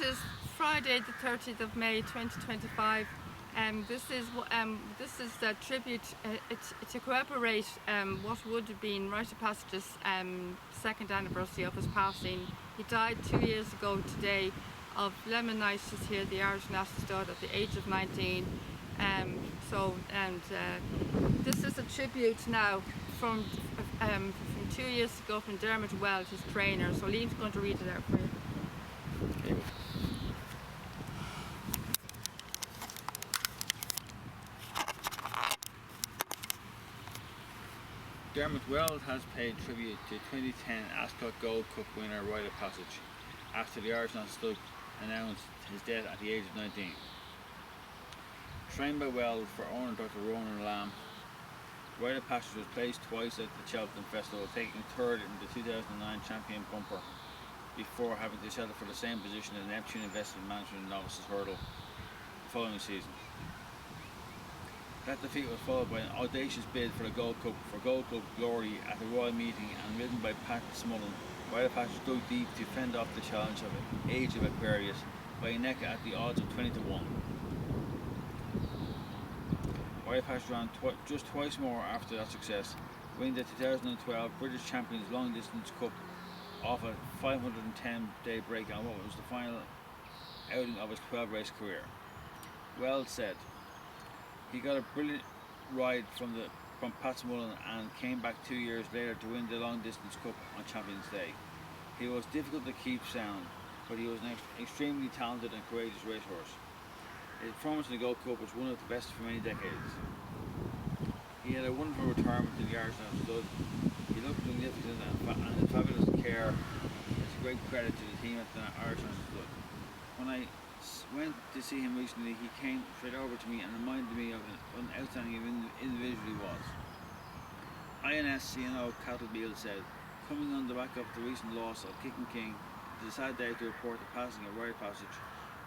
is Friday, the 30th of May, 2025. This is the tribute to commemorate what would have been Rite of Passage's second anniversary of his passing. He died 2 years ago today of lemonitis here at the Irish National Stud at the age of 19. This is a tribute now from 2 years ago from Dermot Weld, his trainer. So Liam's going to read it out for you. Okay. Dermot Weld has paid tribute to 2010 Ascot Gold Cup winner Rite of Passage after the Irish National Stud announced his death at the age of 19. Trained by Weld for owner Dr. Ronan Lamb, Rite of Passage was placed twice at the Cheltenham Festival, taking third in the 2009 champion bumper before having to settle for the same position as Neptune Investment Management Novices Hurdle the following season. That defeat was followed by an audacious bid for the Gold Cup for Gold Club glory at the Royal Meeting, and ridden by Pat Smullen, Rite of Passage dug deep to fend off the challenge of Age of Aquarius by a neck at the odds of 20 to 1. Rite of Passage ran just twice more after that success, winning the 2012 British Champions Long Distance Cup off a 510-day break on what was the final outing of his 12-race career. Weld said, "He got a brilliant ride from Pat Smullen and came back 2 years later to win the Long Distance Cup on Champions Day. He was difficult to keep sound, but he was an extremely talented and courageous racehorse. His performance in the Gold Cup was one of the best for many decades. He had a wonderful retirement in the Irish National Stud. He looked magnificent, and his fabulous care is a great credit to the team at the Irish National Stud. When I went to see him recently, he came straight over to me and reminded me of an outstanding individual he was." INS CNO Cattle Beale said, "Coming on the back of the recent loss of Kicking King, it is a sad day to report the passing of Rite of Passage.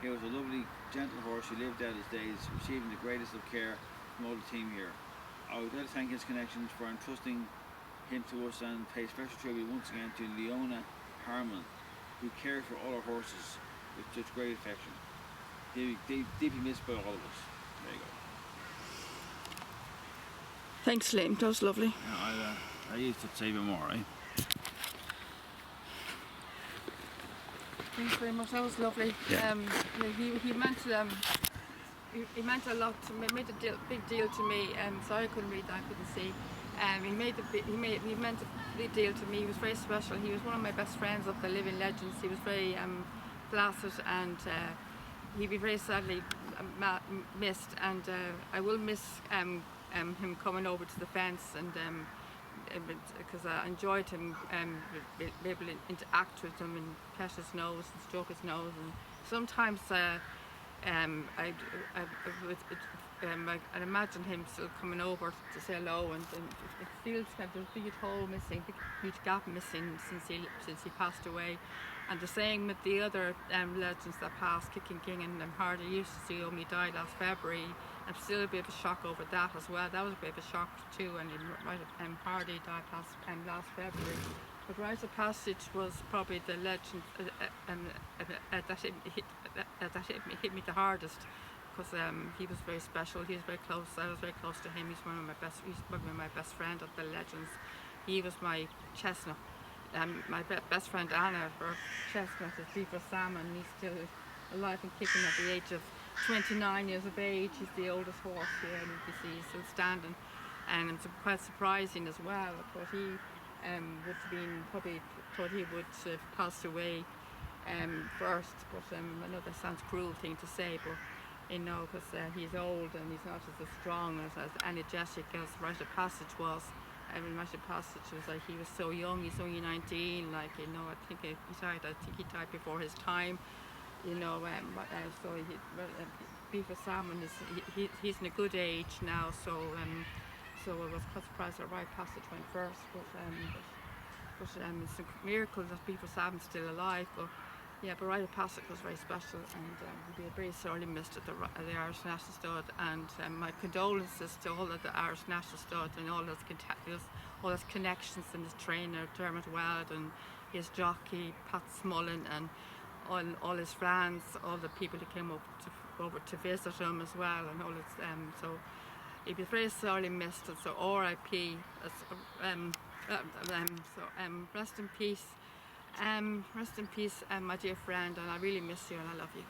He was a lovely, gentle horse who lived out his days, receiving the greatest of care from all the team here. I would like to thank his connections for entrusting him to us, and pay special tribute once again to Leona Harmon, who cared for all our horses with such great affection. Deeply missed by all of us." There you go. Thanks, Liam. That was lovely. Yeah, I used to say a bit more, right? Thanks very much. That was lovely. Yeah. He meant a lot to me. Made a big deal to me. Sorry I couldn't read that. I couldn't see. He meant a big deal to me. He was very special. He was one of my best friends of the living legends. He was very placid, and he'd be very sadly missed. And I will miss him coming over to the fence, and because I enjoyed him be able to interact with him and pet his nose and stroke his nose. And sometimes I'd imagine him still coming over to say hello, and it feels like there's a big hole missing, big huge gap missing since he passed away. And the same with the other legends that passed, Kicking King and Hardy used to see only died last February. I'm still a bit of a shock over that as well. That was a bit of a shock too, and Hardy died last February. But Rite of Passage was probably the legend that hit me the hardest, because he was very special. He was very close. I was very close to him. He's one of my best friend of the legends. He was my chestnut. My best friend Anna, her chestnut is Beaver Salmon. He's still alive and kicking at the age of 29 years of age. He's the oldest horse here, and you can see he's still standing. And it's quite surprising as well. I thought he thought he would have passed away first, but I know that sounds a cruel thing to say, but because he's old and he's not as strong, as energetic as Rite of Passage was. Rite of Passage was like, he was so young. He's only 19. I think he died before his time. So Beaver Salmon he's in a good age now. So I was quite surprised that Rite of Passage went first, but it's a miracle that Beaver Salmon's still alive. But Rite of Passage was very special, and he'll be very sorely missed at the Irish National Stud. And my condolences to all of the Irish National Stud and all his connections, and his trainer Dermot Weld, and his jockey Pat Smullen, and all his friends, all the people that came over to visit him as well, and all his, so he'd be very sorely missed, and so R.I.P. Rest in peace, my dear friend, and I really miss you and I love you.